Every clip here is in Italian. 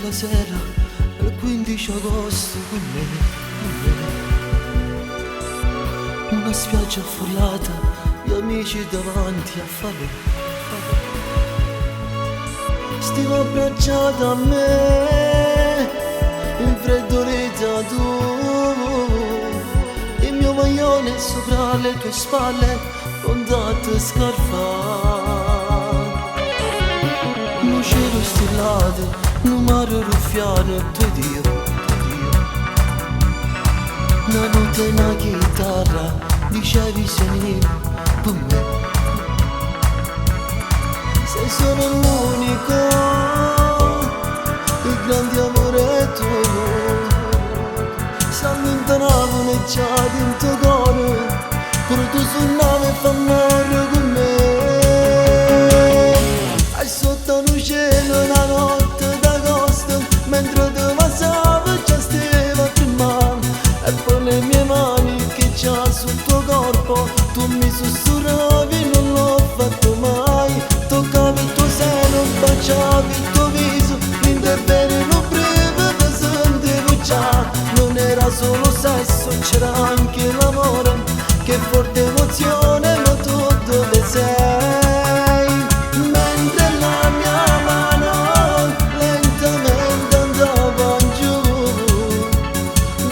quella sera, il 15 agosto con me. Una spiaggia affollata, gli amici davanti a fare. Stiamo abbracciati a me, infreddolita tu, il mio maglione sopra le tue spalle, non date scarfare. Un cielo stellato, un mare ruffiano, tuo Dio. Una notte una chitarra, dicevi senino, per me. Sei solo l'unico, il grande amore tuo. Si allontanavano e già dentro cuore, però tu suonavi e fammi con me. E sotto un cielo una notte d'agosto, mentre tu passavi già stava prima. E poi le mie mani che già sul tuo corpo, tu mi sussurravi, non l'ho fatto mai. Toccavi il tuo seno, baciavi il tuo viso, niente bene, non breve, sentivo già. Non era solo sesso, c'era anche l'amore, che forte emozione, ma tu dove sei? Mentre la mia mano lentamente andava giù,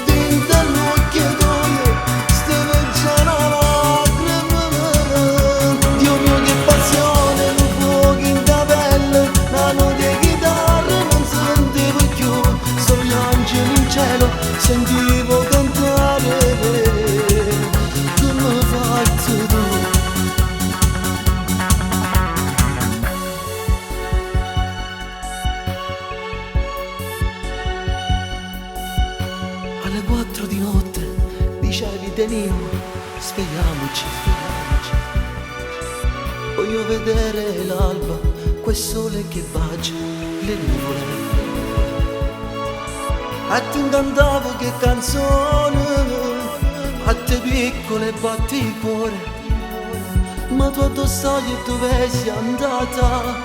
dentro all'occhio tuo stava già una lacrima. Dio mio che passione, un fuoco in capello, una notte di chitarra non sentivo più, solo gli angeli in cielo sentivo cantare. Come fai tu? Alle 4 di notte dicevi Denino, svegliamoci. Voglio vedere l'alba, quel sole che bacia le nuvole. E ti incantavo che canzone, a te piccole batti il cuore. Ma tu addossai e dove sei andata,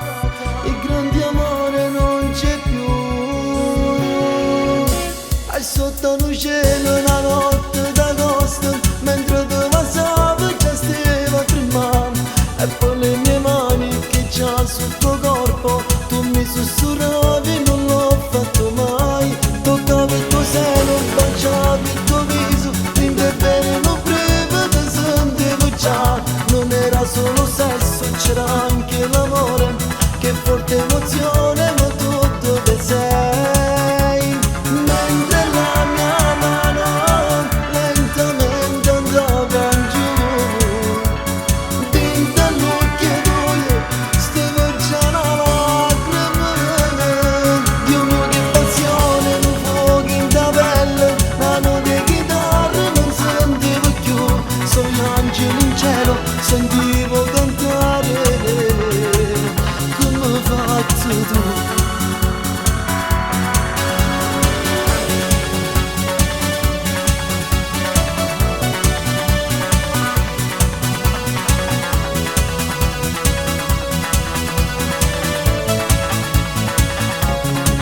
il grande amore non c'è più. E sotto un cielo una notte d'agosto, mentre tu passavi già stava prima. E poi le mie mani che già sul tuo corpo, tu mi sussurravi, non l'ho fatto mai. Toccavi il tuo seno, baciavi il tuo viso, niente bene, non breve, ti sentivo già. Non era solo sesso, c'era anche l'amore, che forte emozione, ma tu dove sei? Mentre la mia mano lentamente andava giù, dentro all'occhio tuo stava già una lacrima. Dio mio che passione, un fuoco in capello, una notte di chitarra non sentivo più, solo gli angeli in cielo sentivo cantare. Come fai tu?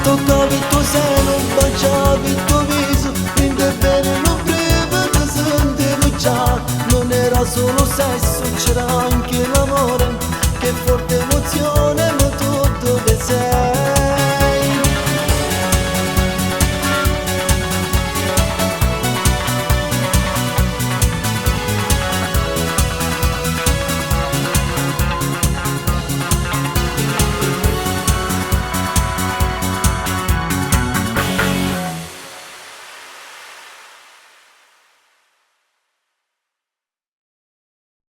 Toccavi il tuo seno, baciavi il tuo viso, niente bene, non breve, ti sentivo già. Non era solo sesso, c'era anche l'amore, che forte emozione.